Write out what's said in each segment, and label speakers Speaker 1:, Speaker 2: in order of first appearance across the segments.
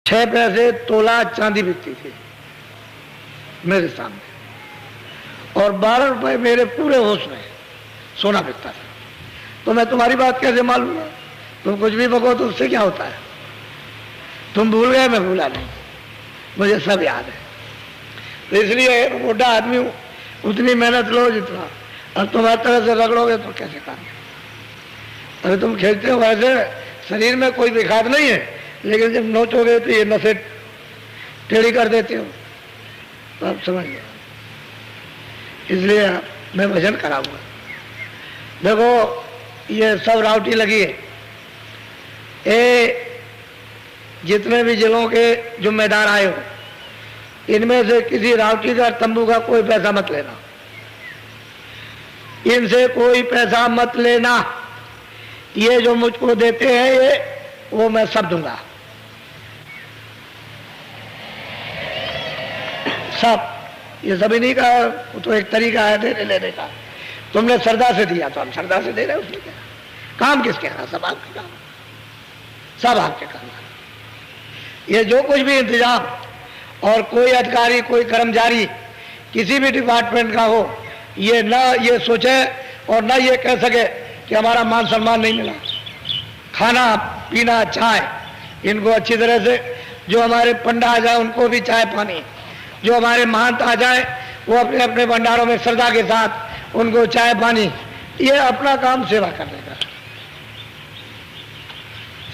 Speaker 1: 6 पैसे तोला चांदी बिकती थी मेरे सामने, और 12 रुपए मेरे पूरे होश में सोना बिकता था। तो मैं तुम्हारी बात कैसे मालूम है? तुम कुछ भी बको तो उससे क्या होता है? तुम भूल गए, मैं भूला नहीं, मुझे सब याद है। तो इसलिए मोटा आदमी हूं, उतनी मेहनत लो जितना, अब तुम हर तरह से रगड़ोगे तो कैसे काम? अरे तुम खेलते हो वैसे, शरीर में कोई विखाद नहीं है, लेकिन जब नोचोगे तो ये नसें टेढ़ी कर देते हो, तो आप समझ गए। इसलिए मैं भजन कराऊंगा। देखो ये सब रावटी लगी है, ये जितने भी जिलों के जिम्मेदार आए हो, इनमें से किसी रावटी का तंबू का कोई पैसा मत लेना, इनसे कोई पैसा मत लेना। ये जो मुझको देते हैं ये, वो मैं सब दूंगा, सब। ये सभी नहीं कहा, वो तो एक तरीका है देने लेने का। तुमने श्रद्धा से दिया तो हम श्रद्धा से दे रहे हैं, उसमें क्या? काम किसके है? सब आपके काम, सब आपके काम। ये जो कुछ भी इंतजाम, और कोई अधिकारी कोई कर्मचारी किसी भी डिपार्टमेंट का हो, ये ना ये सोचे और ना ये कह सके कि हमारा मान सम्मान नहीं मिला। खाना पीना चाय, इनको अच्छी तरह से, जो हमारे पंडा आ जाए उनको भी चाय पानी, जो हमारे महंत आ जाए वो अपने अपने भंडारों में श्रद्धा के साथ उनको चाय पानी, ये अपना काम सेवा करने का,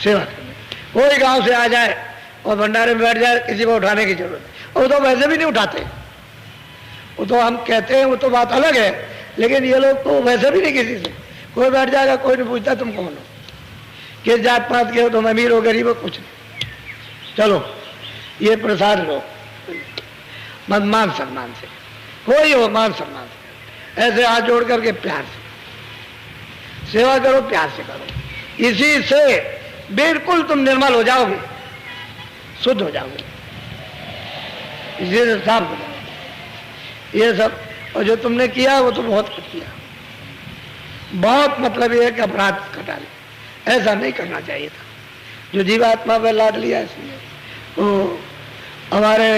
Speaker 1: सेवा करने। कोई गांव से आ जाए और भंडारे में बैठ जाए, किसी को उठाने की जरूरत नहीं, वो तो वैसे भी नहीं उठाते, वो तो हम कहते हैं वो तो बात अलग है, लेकिन ये लोग तो वैसे भी नहीं, किसी से कोई बैठ जाएगा, कोई नहीं पूछता तुम कौन हो, किस जात पात के हो, तुम अमीर हो गरीब हो, कुछ नहीं, चलो ये प्रसाद लो, मान सम्मान से, कोई हो मान सम्मान से, ऐसे हाथ जोड़ करके प्यार से सेवा करो, प्यार से करो। इसी से बिल्कुल तुम निर्मल हो जाओगे, शुद्ध हो जाओगे, इसी से साफ हो जाओगे। ये सब, और जो तुमने किया वो तो बहुत कुछ किया, बहुत, मतलब ये है कि अपराध कटा लिया, ऐसा नहीं करना चाहिए था। जो जीवात्मा पर लाद लिया इसलिए, तो हमारे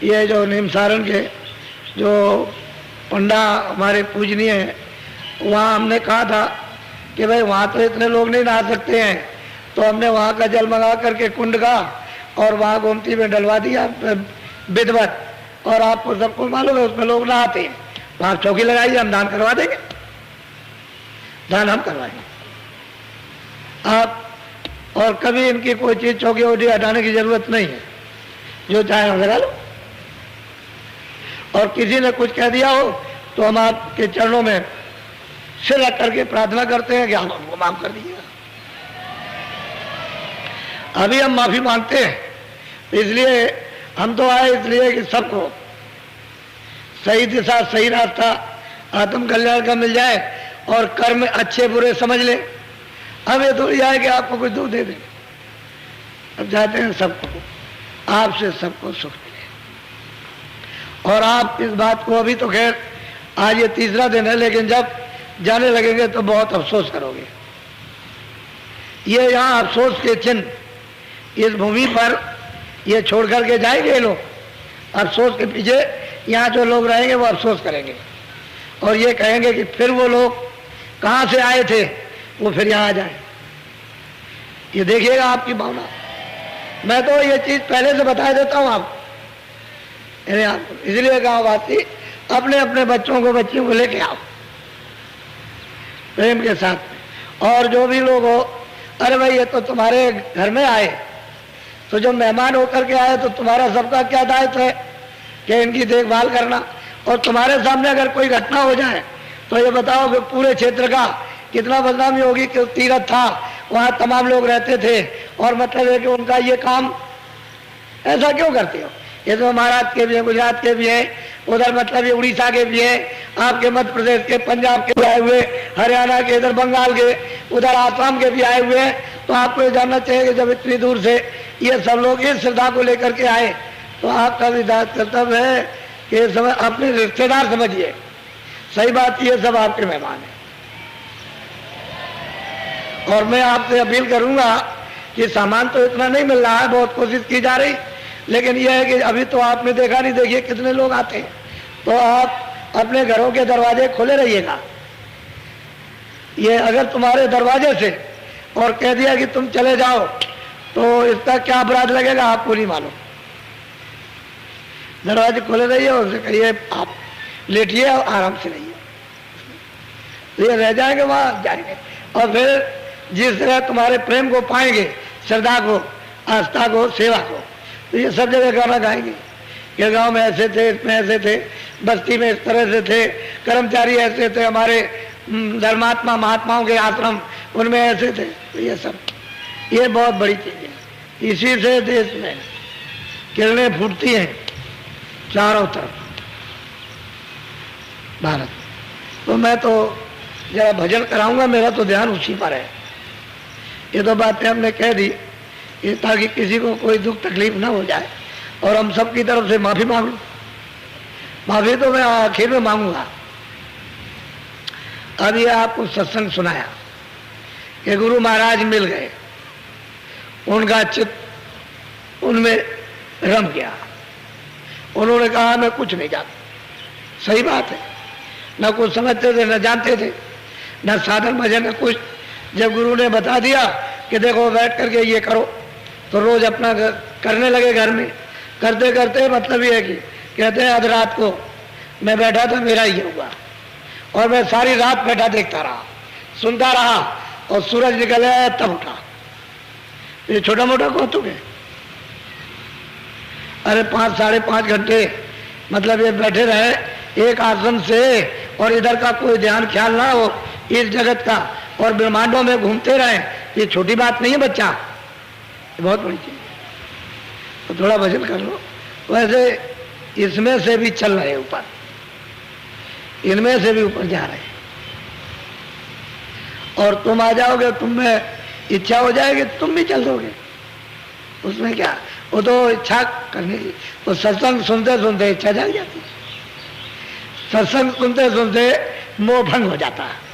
Speaker 1: ये जो निमसारण के जो पंडा हमारे पूजनीय हैं, वहाँ हमने कहा था कि भाई वहाँ तो इतने लोग नहीं नहा सकते हैं, तो हमने वहाँ का जल मंगा करके कुंड का और वहाँ गोमती में डलवा दिया विधवत, और आपको सबको मालूम है उसमें लोग नहाते हैं, तो आप चौकी लगाइए, हम दान करवा देंगे, दान हम करवाएंगे आप। और कभी इनकी कोई चीज चौकी वोटी हटाने की जरूरत नहीं है, जो चाहे हम लगा लो। और किसी ने कुछ कह दिया हो तो हम आपके चरणों में सिर रख करके प्रार्थना करते हैं कि हम हमको माफ कर दीजिएगा। अभी हम माफी मांगते हैं, इसलिए हम तो आए इसलिए कि सबको सही दिशा सही रास्ता आत्म कल्याण का मिल जाए और कर्म अच्छे बुरे समझ ले। हम ये थोड़ी आए कि आपको कुछ दुख दे दें, अब चाहते हैं सबको, आपसे सबको सुख मिले। और आप इस बात को, अभी तो खैर आज ये तीसरा दिन है, लेकिन जब जाने लगेंगे तो बहुत अफसोस करोगे। ये यहाँ अफसोस के चिन्ह इस भूमि पर ये छोड़ करके जाएंगे लोग, अफसोस के पीछे यहाँ जो लोग रहेंगे वो अफसोस करेंगे और ये कहेंगे कि फिर वो लोग कहाँ से आए थे वो फिर यहाँ आ जाए। ये देखिएगा आपकी भावना। मैं तो ये चीज पहले से बता देता हूँ आपको, इसलिए गाँव वासी अपने अपने बच्चों को बच्चियों को लेके आओ प्रेम के साथ। और जो भी लोग हो, अरे भाई ये तो तुम्हारे घर में आए, तो जो मेहमान होकर के आए तो तुम्हारा सबका क्या दायित्व है कि इनकी देखभाल करना। और तुम्हारे सामने अगर कोई घटना हो जाए तो ये बताओ कि पूरे क्षेत्र का कितना बदनामी होगी कि तीरथ था, वहाँ तमाम लोग रहते थे, और मतलब है कि उनका ये काम, ऐसा क्यों करते हो? ये तो महाराष्ट्र के भी हैं, गुजरात के भी हैं, उधर मतलब ये उड़ीसा के भी हैं, आपके मध्य प्रदेश के, पंजाब के भी आए हुए, हरियाणा के, इधर बंगाल के, उधर आसाम के भी आए हुए हैं। तो आपको ये जानना चाहिए कि जब इतनी दूर से ये सब लोग इस श्रद्धा को लेकर के आए तो आपका भी कर्तव्य है कि समय अपने रिश्तेदार समझिए। सही बात, ये सब आपके मेहमान हैं। और मैं आपसे अपील करूंगा कि सामान तो इतना नहीं मिल रहा है, बहुत कोशिश की जा रही, लेकिन यह है कि अभी तो आपने देखा नहीं, देखिए कितने लोग आते हैं। तो आप अपने घरों के दरवाजे खोले रहिएगा। ये अगर तुम्हारे दरवाजे से और कह दिया कि तुम चले जाओ तो इसका क्या अपराध लगेगा आपको नहीं मालूम। दरवाजे खोले रहिए और उसे कहिए आप लेटिए और आराम से रहिए, तो ये रह जाएंगे वहां जाएंगे। और फिर जिस तरह तुम्हारे प्रेम को पाएंगे, श्रद्धा को, आस्था को, सेवा को, तो ये सब जगह गाना गाएंगे कि गांव में ऐसे थे, इसमें ऐसे थे, बस्ती में इस तरह से थे, कर्मचारी ऐसे थे, हमारे धर्मात्मा महात्माओं के आश्रम उनमें ऐसे थे। तो ये सब ये बहुत बड़ी चीज है। इसी से देश में किरणें फूटती हैं चारों तरफ भारत। तो मैं तो जरा भजन कराऊंगा, मेरा तो ध्यान उसी पर है। ये तो बातें हमने कह दी ये ताकि किसी को कोई दुख तकलीफ ना हो जाए, और हम सब की तरफ से माफी मांग लूं। माफी तो मैं आखिर में मांगूंगा। अब ये आपको सत्संग सुनाया कि गुरु महाराज मिल गए, उनका चित्त उनमें रम गया, उन्होंने कहा मैं कुछ नहीं जानता। सही बात है, न कुछ समझते थे, न जानते थे, न साधन भजन न कुछ। जब गुरु ने बता दिया कि देखो बैठ करके ये करो, तो रोज अपना करने लगे घर में। करते करते मतलब ये है कि कहते हैं आध रात को मैं बैठा था, मेरा ये हुआ, और मैं सारी रात बैठा देखता रहा, सुनता रहा, और सूरज निकल आया तब उठा। ये छोटा मोटा कौतुक है। अरे 5 साढ़े 5 घंटे मतलब ये बैठे रहे एक आसन से, और इधर का कोई ध्यान ख्याल ना हो इस जगत का, और ब्रह्मांडों में घूमते रहे, ये छोटी बात नहीं है बच्चा, ये बहुत बड़ी चीज है। तो थोड़ा भजन कर लो। वैसे इसमें से भी चल रहे ऊपर, इनमें से भी ऊपर जा रहे, और तुम आ जाओगे, तुम में इच्छा हो जाएगी, तुम भी चल दोगे, उसमें क्या। वो तो इच्छा करने की, तो सत्संग सुनते सुनते इच्छा जाग जाती है। सत्संग सुनते सुनते मोह भंग हो जाता है।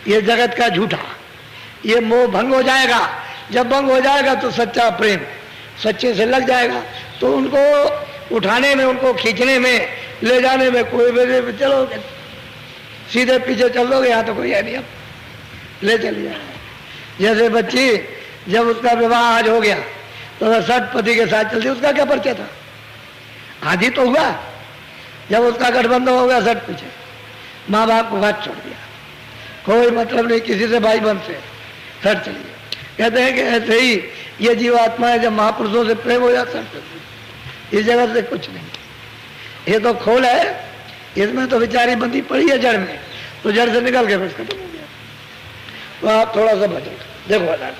Speaker 1: ये जगत का झूठा, ये मोह भंग हो जाएगा। जब भंग हो जाएगा तो सच्चा प्रेम सच्चे से लग जाएगा, तो उनको उठाने में, उनको खींचने में, ले जाने में कोई वजह चलोगे, सीधे पीछे चल दोगे, यहाँ तो कोई है नहीं, अब ले चलिए। जैसे बच्ची जब उसका विवाह आज हो गया तो वह सठ पति के साथ चलती, उसका क्या परिचय था, आज ही तो हुआ। जब उसका गठबंधन हो गया सठ पीछे, माँ बाप को बात छोड़ दिया, कोई मतलब नहीं किसी से, भाई बंद से सठ चलिए। कहते हैं कि ऐसे ही ये जीवात्मा है, जब महापुरुषों से प्रेम हो जाता है इस जगह से कुछ नहीं। ये तो खोल है, इसमें तो बेचारी बंदी पड़ी है जड़ में, तो जड़ से निकल के बस खत्म हो गया। तो आप थोड़ा सा भजन देखो हजार।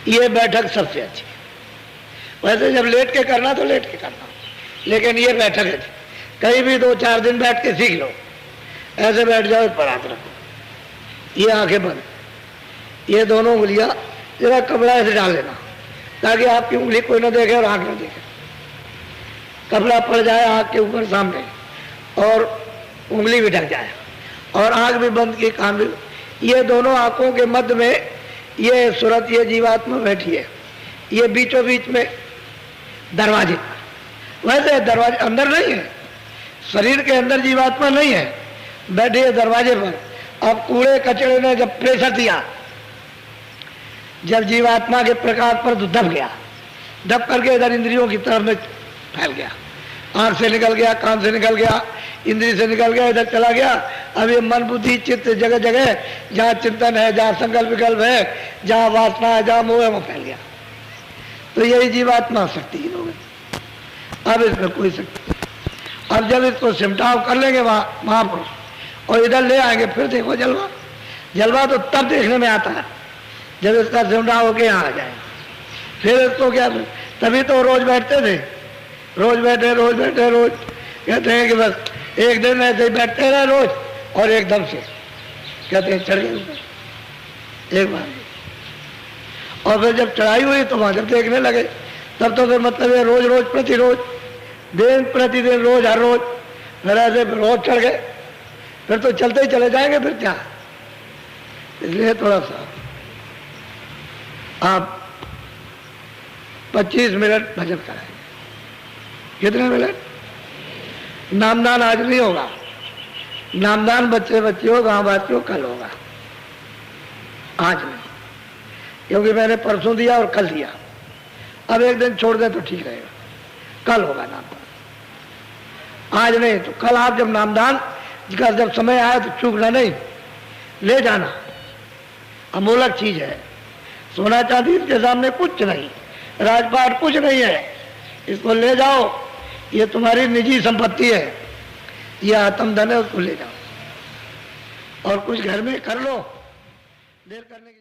Speaker 1: ये बैठक सबसे अच्छी है। वैसे जब लेट के करना तो लेट के करना, लेकिन ये बैठक है, कहीं भी 2-4 दिन बैठ के सीख लो। ऐसे बैठ जाओ, पर हाथ रखो, ये आंखें बंद, ये दोनों उंगलियां जरा कपड़ा ऐसे डाल लेना ताकि आपकी उंगली कोई ना देखे और आंख ना देखे। कपड़ा पड़ जाए आंख के ऊपर सामने, और उंगली भी ढक जाए, और आंख भी बंद की, कान भी। ये दोनों आंखों के मध्य में ये सूरत, ये जीवात्मा बैठी है, ये बीचों बीच में दरवाजे। वैसे दरवाजे अंदर नहीं है, शरीर के अंदर जीवात्मा नहीं है, बैठी है दरवाजे पर। अब कूड़े कचड़े ने जब प्रेशर दिया, जब जीवात्मा के प्रकाश पर तो दब गया, दब करके इधर इंद्रियों की तरफ में फैल गया, आंख से निकल गया, कान से निकल गया, इंद्रिय से निकल गया, इधर चला गया। अब ये मन बुद्धि चित्त जगह जगह जहाँ चिंतन है, जहाँ संकल्प विकल्प है, जहाँ वासना है, जहाँ मोह है, वो फैल गया। तो यही जीवात्मा शक्तिहीन हो गई। अब इसमें कोई शक्ति, अब जब इसको सिमटाव कर लेंगे वहाँ महापुरुष, और इधर ले आएंगे, फिर देखो जलवा। जलवा तो तब देखने में आता है जब इसका सिमटाव होके यहाँ आ जाए। फिर इसको क्या, तभी तो रोज बैठते थे, रोज बैठे रोज कहते हैं कि बस एक दिन ऐसे ही बैठते रहे रोज, और एकदम से कहते हैं चढ़ गए ऊपर एक बार। और फिर जब चढ़ाई हुई तो वहां जब देखने लगे, तब तो फिर मतलब ये रोज रोज प्रतिरोज, दिन प्रतिदिन, रोज हर रोज, फिर ऐसे रोज चढ़ गए, फिर तो चलते ही चले जाएंगे। फिर क्या, इसलिए थोड़ा सा आप 25 मिनट भजन कराएंगे। कितने मिनट? नामदान आज नहीं होगा, नामदान बच्चे बच्चियों गांव वासियों कल होगा, आज नहीं, क्योंकि मैंने परसों दिया और कल दिया। अब एक दिन छोड़ दें तो ठीक रहेगा, कल होगा नामदान, आज नहीं। तो कल आप जब नामदान का जब समय आए तो चूकना नहीं, ले जाना, अमूलक चीज है। सोना चांदी इसके सामने कुछ नहीं, राजपाट कुछ नहीं है, इसको ले जाओ, ये तुम्हारी निजी संपत्ति है, ये आत्मधन है, उसको ले जाओ और कुछ घर में कर लो, देर करने की